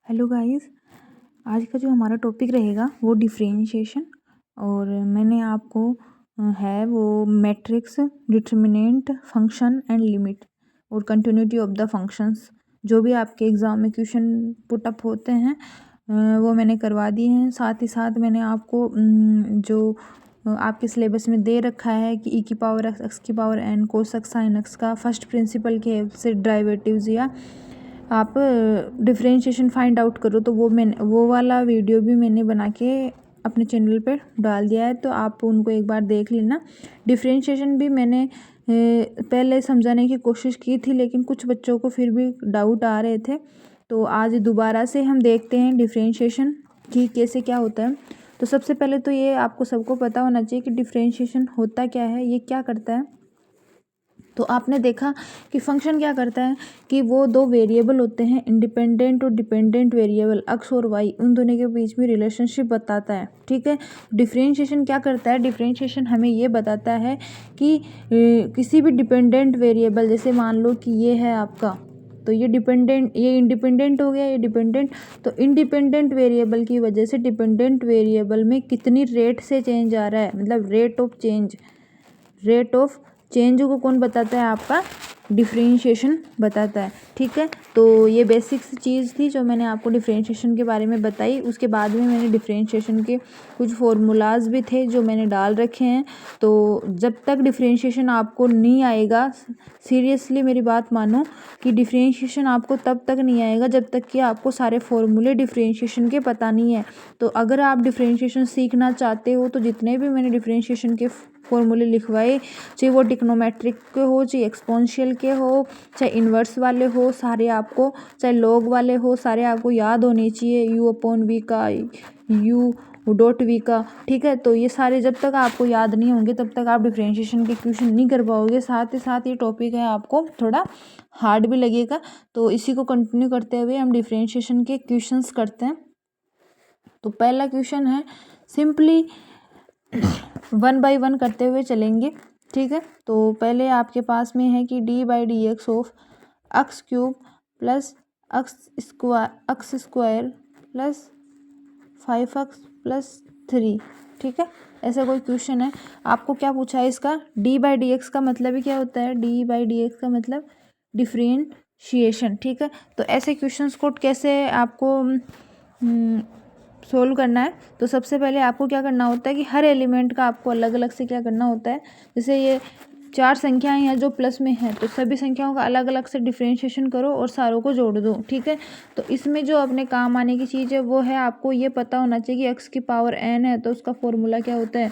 Hello guys, आज का जो हमारा टॉपिक रहेगा वो डिफरेंशिएशन। और मैंने आपको है वो matrix, determinant, function and limit और कंटिन्यूटी ऑफ द फंक्शंस जो भी आपके एग्ज़ाम में क्वेश्चन पुट अप होते हैं वो मैंने करवा दिए हैं। साथ ही साथ मैंने आपको जो आपके सिलेबस में दे रखा है कि e की पावर x की power n cos x sin x का फर्स्ट प्रिंसिपल के हेल्प से डेरिवेटिव्स या आप डिफरेंशिएशन फाइंड आउट करो, तो वो वाला वीडियो भी मैंने बना के अपने चैनल पे डाल दिया है, तो आप उनको एक बार देख लेना। डिफरेंशिएशन भी मैंने पहले समझाने की कोशिश की थी, लेकिन कुछ बच्चों को फिर भी डाउट आ रहे थे, तो आज दोबारा से हम देखते हैं डिफरेंशिएशन की कैसे क्या होता है। तो सबसे पहले तो ये आपको सबको पता होना चाहिए कि डिफरेंशिएशन होता क्या है, ये क्या करता है। तो आपने देखा कि फंक्शन क्या करता है कि वो दो वेरिएबल होते हैं, इंडिपेंडेंट और डिपेंडेंट वेरिएबल, एक्स और वाई, उन दोनों के बीच में रिलेशनशिप बताता है। ठीक है, डिफरेंशिएशन क्या करता है, डिफरेंशिएशन हमें ये बताता है कि किसी भी डिपेंडेंट वेरिएबल, जैसे मान लो कि ये है आपका, तो ये इंडिपेंडेंट हो गया, ये डिपेंडेंट, तो इंडिपेंडेंट वेरिएबल की वजह से डिपेंडेंट वेरिएबल में कितनी रेट से चेंज आ रहा है, मतलब रेट ऑफ चेंज को कौन बताता है, आपका डिफरेंशिएशन बताता है। ठीक है, तो ये बेसिक सी चीज़ थी जो मैंने आपको डिफरेंशिएशन के बारे में बताई। उसके बाद में मैंने डिफरेंशिएशन के कुछ फॉर्मूलाज भी थे जो मैंने डाल रखे हैं। तो जब तक डिफरेंशिएशन आपको नहीं आएगा, सीरियसली मेरी बात मानो कि डिफरेंशिएशन आपको तब तक नहीं आएगा जब तक कि आपको सारे फॉर्मूले डिफरेंशिएशन के पता नहीं है। तो अगर आप डिफरेंशिएशन सीखना चाहते हो तो जितने भी मैंने डिफरेंशिएशन के फॉर्मूले लिखवाए, चाहे वो ट्रिग्नोमेट्रिक के हो, चाहे एक्सपोनेंशियल के हो, चाहे इन्वर्स वाले हो, सारे आपको, चाहे लॉग वाले हो, सारे आपको याद होने चाहिए, u अपॉन v का, u डॉट v का। ठीक है, तो ये सारे जब तक आपको याद नहीं होंगे तब तक आप डिफरेंशिएशन के क्वेश्चन नहीं कर पाओगे। साथ ही साथ ये टॉपिक है आपको थोड़ा हार्ड भी लगेगा। तो इसी को कंटिन्यू करते हुए हम डिफरेंशिएशन के क्वेश्चंस करते हैं। तो पहला क्वेश्चन है, सिंपली 1 बाय 1 करते हुए चलेंगे। ठीक है, तो पहले आपके पास में है कि d/dx of x cube plus x square plus 5x plus 3। ठीक है, ऐसा कोई क्वेश्चन है। आपको क्या पूछा है इसका, d/dx का मतलब ही क्या होता है, d/dx का मतलब डिफरेंशिएशन। ठीक है, तो ऐसे क्वेश्चंस को कैसे आपको सोल्व करना है। तो सबसे पहले आपको क्या करना होता है कि हर एलिमेंट का आपको अलग अलग से क्या करना होता है। जैसे ये 4 संख्याएं हैं जो प्लस में हैं, तो सभी संख्याओं का अलग अलग से डिफरेंशिएशन करो और सारों को जोड़ दो। ठीक है, तो इसमें जो अपने काम आने की चीज़ है वो है, आपको ये पता होना चाहिए कि एक्स की पावर n है, तो उसका फॉर्मूला क्या होता है,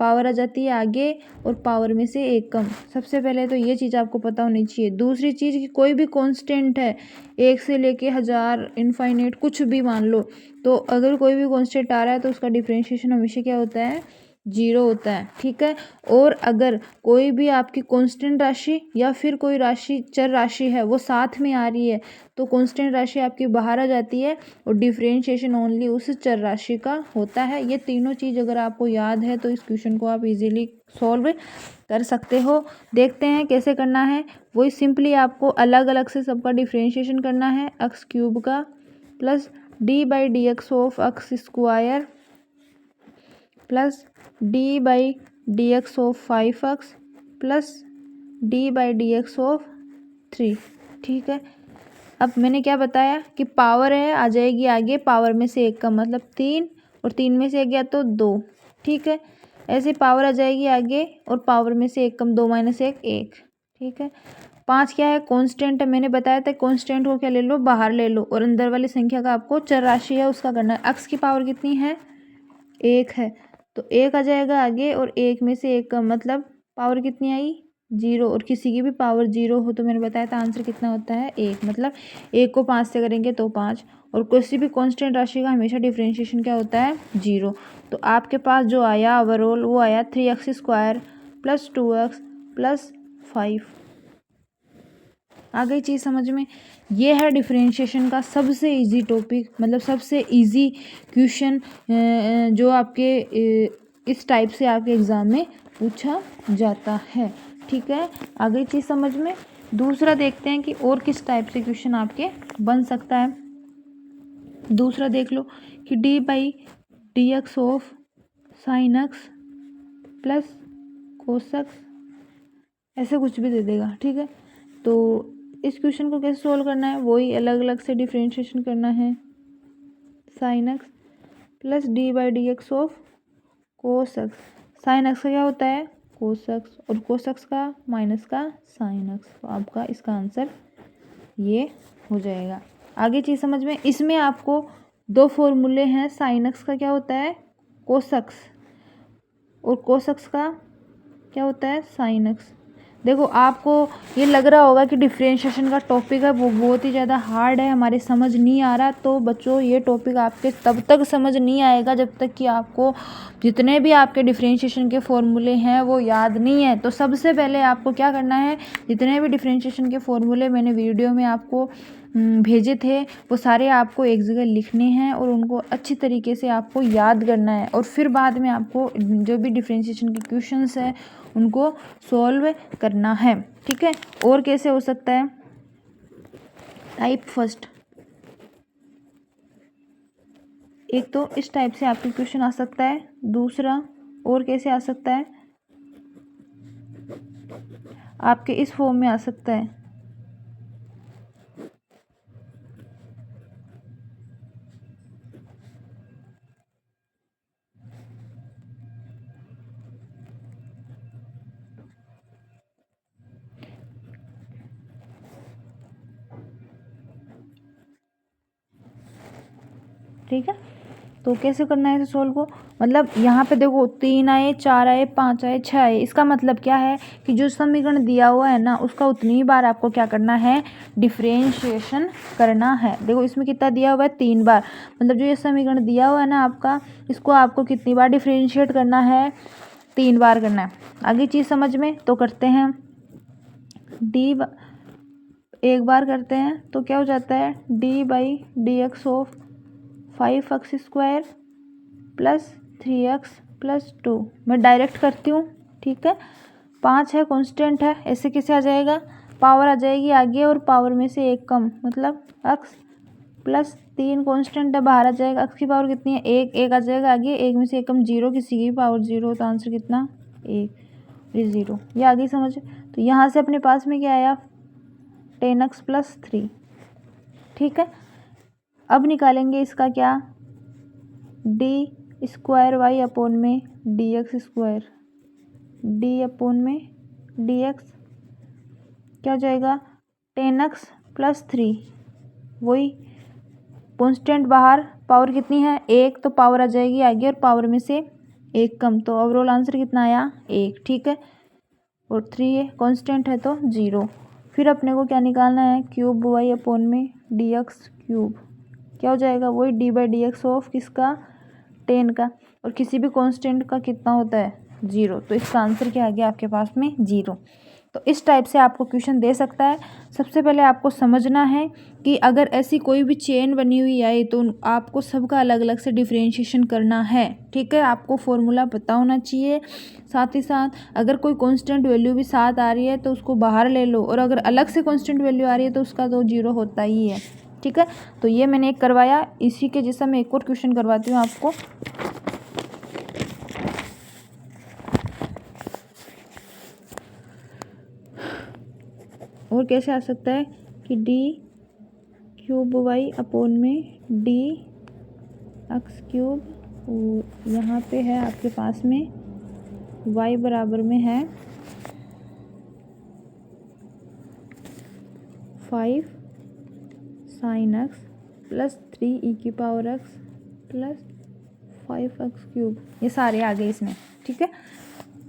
पावर आ जाती है आगे और पावर में से एक कम। सबसे पहले तो ये चीज़ आपको पता होनी चाहिए। दूसरी चीज़ कि कोई भी कांस्टेंट है, 1 से लेके 1000 इनफाइनाइट कुछ भी मान लो, तो अगर कोई भी कांस्टेंट आ रहा है तो उसका डिफरेंशिएशन हमेशा क्या होता है, 0 होता है। ठीक है, और अगर कोई भी आपकी कांस्टेंट राशि या फिर कोई राशि चर राशि है वो साथ में आ रही है, तो कांस्टेंट राशि आपकी बाहर आ जाती है और डिफरेंशिएशन ओनली उस चर राशि का होता है। ये तीनों चीज़ अगर आपको याद है तो इस क्वेश्चन को आप इजीली सॉल्व कर सकते हो। देखते हैं कैसे करना है। वही सिंपली आपको अलग अलग से सबका डिफरेंशिएशन करना है। एक्स क्यूब का plus d/dx of x square plus d/dx of 5x plus d/dx of 3। ठीक है, अब मैंने क्या बताया कि पावर है आ जाएगी आगे, पावर में से एक का मतलब 3, और 3 में से एक गया तो 2। ठीक है, ऐसे पावर आ जाएगी आगे और पावर में से एक कम, 2 - 1 1। ठीक है, 5 क्या है, कांस्टेंट है, मैंने बताया था कांस्टेंट को क्या ले लो, बाहर ले लो, और अंदर वाली संख्या का आपको चर राशि है उसका करना है। एक्स की पावर कितनी है, 1 है, तो 1 आ जाएगा आगे और 1 में से एक का मतलब पावर कितनी आई, 0, और किसी की भी पावर 0 हो तो मैंने बताया था आंसर कितना होता है, 1, मतलब 1 को 5 से करेंगे तो 5, और किसी भी कांस्टेंट राशि का हमेशा डिफरेंशिएशन क्या होता है, 0। तो आपके पास जो आया ओवरऑल वो आया 3x square plus 2x plus 5। आ गई चीज़ समझ में। ये है डिफरेंशिएशन का सबसे इजी टॉपिक, मतलब सबसे इजी क्वेश्चन जो आपके इस टाइप से आपके एग्ज़ाम में पूछा जाता है। ठीक है, आ गई चीज़ समझ में। दूसरा देखते हैं कि और किस टाइप से क्वेश्चन आपके बन सकता है। दूसरा देख लो कि D by d x of sine x plus cos x, ऐसे कुछ भी दे देगा, ठीक है। तो इस क्वेश्चन को कैसे सोल्व करना है, वही अलग अलग से डिफ्रेंशिएशन करना है। Sine x plus d by d x of cos x, sine x का क्या होता है कोस एक्स, और कोस एक्स का माइनस का साइन एक्स, तो आपका इसका आंसर ये हो जाएगा। आगे चीज़ समझ में, इसमें आपको दो फॉर्मूले हैं, साइन एक्स का क्या होता है कोस एक्स, और कोस एक्स का क्या होता है साइन एक्स। देखो आपको ये लग रहा होगा कि डिफ्रेंशिएशन का टॉपिक है वो बहुत ही ज़्यादा हार्ड है, हमारे समझ नहीं आ रहा, तो बच्चों ये टॉपिक आपके तब तक समझ नहीं आएगा जब तक कि आपको जितने भी आपके डिफ्रेंशिएशन के फॉर्मूले हैं वो याद नहीं है। तो सबसे पहले आपको क्या करना है, जितने भी डिफ्रेंशिएशन के फॉर्मूले मैंने वीडियो में आपको भेजे थे वो सारे आपको एक जगह लिखने हैं और उनको अच्छी तरीके से आपको याद करना है, और फिर बाद में आपको जो भी डिफ्रेंशिएशन के क्वेश्चंस हैं उनको सॉल्व करना है, ठीक है। और कैसे हो सकता है, टाइप फर्स्ट, एक तो इस टाइप से आपके क्वेश्चन आ सकता है, दूसरा और कैसे आ सकता है, आपके इस फॉर्म में आ सकता है। ठीक है, तो कैसे करना है इसे सोल्व को, मतलब यहाँ पे देखो 3 आए 4 आए 5 आए 6 आए, इसका मतलब क्या है कि जो समीकरण दिया हुआ है ना उसका उतनी ही बार आपको क्या करना है डिफ्रेंशिएशन करना है। देखो इसमें कितना दिया हुआ है 3 बार, मतलब जो ये समीकरण दिया हुआ है ना आपका, इसको आपको कितनी बार डिफ्रेंशिएट करना है 3 बार करना है। आगे चीज़ समझ में, तो करते हैं डी एक बार करते हैं तो क्या हो जाता है D by d x of 5x square plus 3x plus 2, मैं डायरेक्ट करती हूँ, ठीक है। 5 है कांस्टेंट है, ऐसे कैसे आ जाएगा, पावर आ जाएगी आगे और पावर में से एक कम, मतलब x प्लस 3 कांस्टेंट है बाहर आ जाएगा, x की पावर कितनी है एक, एक आ जाएगा आगे, एक में से एक कम 0, किसी की पावर 0, तो आंसर कितना 1, ये 0, ये आगे समझ। तो यहाँ से अपने पास में क्या आया 10x प्लस 3, ठीक है। अब निकालेंगे इसका क्या डी स्क्वायर वाई अपोन में D x square, D upon में डी एक्स क्या हो जाएगा 10x प्लस 3, वही कॉन्स्टेंट बाहर, पावर कितनी है एक, तो पावर आ जाएगी आगे और पावर में से एक कम, तो ओवरऑल आंसर कितना आया 1, ठीक है। और 3 है कॉन्स्टेंट है तो 0। फिर अपने को क्या निकालना है क्यूब वाई अपोन में डी एक्स क्यूब, क्या हो जाएगा वही D by d x of किसका 10 का, और किसी भी कांस्टेंट का कितना होता है 0, तो इसका आंसर क्या आ गया आपके पास में 0। तो इस टाइप से आपको क्वेश्चन दे सकता है। सबसे पहले आपको समझना है कि अगर ऐसी कोई भी चेन बनी हुई आए तो आपको सबका अलग अलग से डिफ्रेंशिएशन करना है, ठीक है। आपको फॉर्मूला पता होना चाहिए, साथ ही साथ अगर कोई कांस्टेंट वैल्यू भी साथ आ रही है तो उसको बाहर ले लो, और अगर अलग से कांस्टेंट वैल्यू आ रही है तो उसका तो 0 होता ही है, ठीक है। तो ये मैंने एक करवाया, इसी के जैसा मैं एक और क्वेश्चन करवाती हूँ आपको। और कैसे आ सकता है कि डी क्यूब वाई अपोन में डी एक्स क्यूब, और यहाँ पे है आपके पास में वाई बराबर में है 5 साइन एक्स प्लस 3 ई की power x plus 5x cube, ये सारे आ गए इसमें, ठीक है।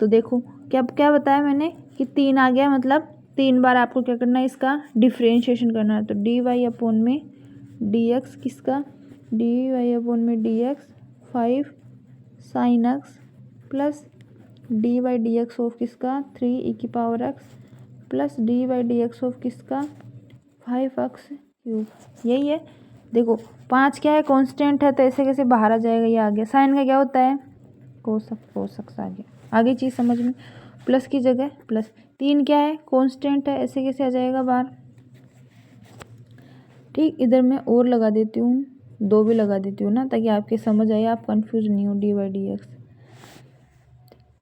तो देखो क्या क्या बताया मैंने कि 3 आ गया, मतलब 3 बार आपको क्या करना है इसका डिफ्रेंशिएशन करना है। तो डी वाई अपोन में डी एक्स किसका डी वाई अपोन में D x 5 sine x plus d by d x of किसका 3 ई की power x plus d by d x of किसका 5x क्यूब, यही है। देखो 5 क्या है कांस्टेंट है तो ऐसे कैसे बाहर आ जाएगा, ये आ गया। साइन का क्या होता है कोसक्स आ गया। आगे चीज़ समझ में, प्लस की जगह प्लस, 3 क्या है कांस्टेंट है, ऐसे कैसे आ जाएगा बाहर, ठीक। इधर मैं और लगा देती हूँ 2 भी लगा देती हूँ ना, ताकि आपके समझ आए, आप कंफ्यूज नहीं हो। डी बाई डी एक्स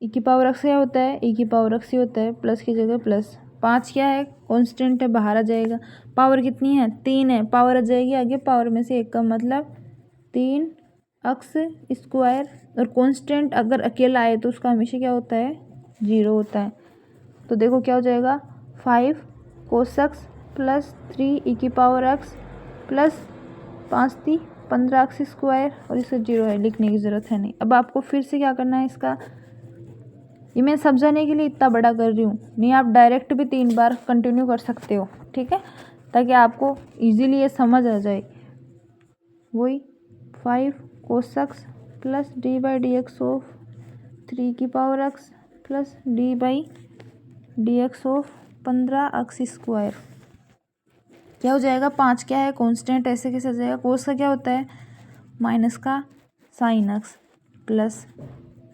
ई की पावर एक्स क्या होता है, ई की पावर एक्स ही होता है, प्लस की जगह प्लस। 5 क्या है, कांस्टेंट है, बाहर आ जाएगा। पावर कितनी है, 3 है, पावर आ जाएगी आगे, पावर में से 1 का मतलब 3 एक्स स्क्वायर। और कांस्टेंट अगर अकेला आए तो उसका हमेशा क्या होता है, 0 होता है। तो देखो क्या हो जाएगा, 5 कोस एक्स प्लस 3 ई की पावर एक्स प्लस 5 थी 15 एक्स स्क्वायर, और इसका 0 है, लिखने की ज़रूरत है नहीं। अब आपको फिर से क्या करना है, इसका ये मैं समझाने के लिए इतना बड़ा कर रही हूँ, नहीं आप डायरेक्ट भी 3 बार कंटिन्यू कर सकते हो, ठीक है, ताकि आपको इजीली ये समझ आ जाए। वही 5 cos x plus d by d x of 3 की power x plus d by d x of 15 x square. क्या हो जाएगा, 5 क्या है, कांस्टेंट, ऐसे कैसे आ जाएगा, कोस का क्या होता है, माइनस का साइन एक्स प्लस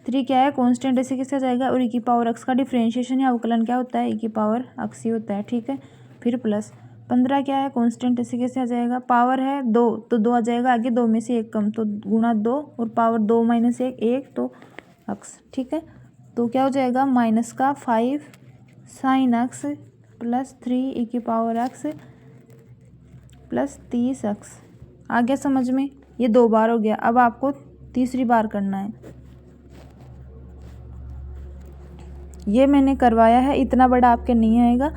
3 क्या है, कांस्टेंट, ऐसे कैसे आ जाएगा, और ई की पावर एक्स का डिफरेंशिएशन या अवकलन क्या होता है, ई की पावर एक्स ही होता है, ठीक है। फिर प्लस 15 क्या है, कांस्टेंट, ऐसे कैसे आ जाएगा, पावर है 2 तो 2 आ जाएगा आगे, 2 में से 1 कम तो गुणा 2, और पावर 2 माइनस 1 तो एक्स, ठीक है। तो क्या हो जाएगा, माइनस का 5 साइन एक्स प्लस 3 ई की पावर एक्स प्लस 30 एक्स। आ गया समझ में, ये 2 बार हो गया। अब आपको तीसरी बार करना है, ये मैंने करवाया है, इतना बड़ा आपके नहीं आएगा,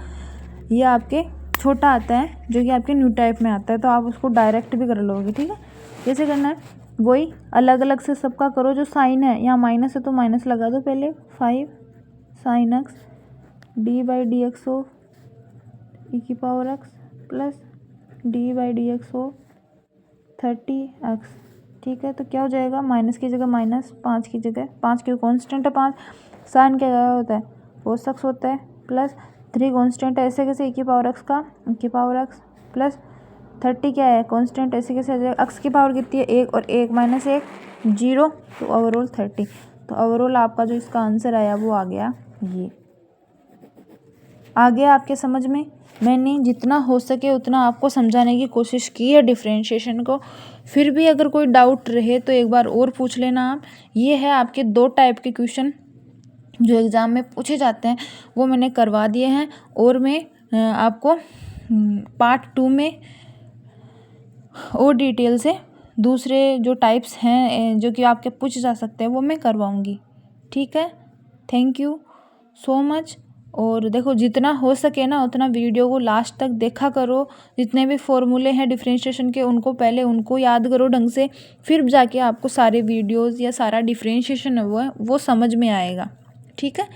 ये आपके छोटा आता है जो कि आपके न्यू टाइप में आता है, तो आप उसको डायरेक्ट भी कर लोगे, ठीक है। कैसे करना है, वही अलग अलग से सबका करो। जो साइन है यहाँ माइनस है तो माइनस लगा दो पहले, 5 sine x d by d x of e की power x plus d by d x of 30 x, ठीक है। तो क्या हो जाएगा, माइनस की जगह माइनस, 5 की जगह 5 क्यों, कॉन्स्टेंट है 5, साइन क्या होता है, कोस एक्स होता है, प्लस 3 कॉन्स्टेंट है, ऐसे कैसे, ई की पावर एक्स का ई की पावर एक्स प्लस 30 क्या है, कॉन्स्टेंट, ऐसे कैसे आ जाएगा, एक्स की पावर कितनी है 1, और 1 माइनस 1 0, तो ओवरऑल 30। तो ओवरऑल आपका जो इसका आंसर आया वो आ गया, ये आ गया आपके समझ में। मैंने जितना हो सके उतना आपको समझाने की कोशिश की है डिफरेंशिएशन को। फिर भी अगर कोई डाउट रहे तो एक बार और पूछ लेना आप। ये है आपके 2 टाइप के क्वेश्चन जो एग्ज़ाम में पूछे जाते हैं, वो मैंने करवा दिए हैं, और मैं आपको पार्ट 2 में और डिटेल से दूसरे जो टाइप्स हैं जो कि आपके पूछे जा सकते हैं वो मैं करवाऊँगी, ठीक है। Thank you so much. और देखो जितना हो सके ना उतना वीडियो को लास्ट तक देखा करो। जितने भी फॉर्मूले हैं डिफरेंशिएशन के उनको पहले उनको याद करो ढंग से, फिर जाके आपको सारे वीडियोस या सारा डिफरेंशिएशन है वो समझ में आएगा, ठीक है।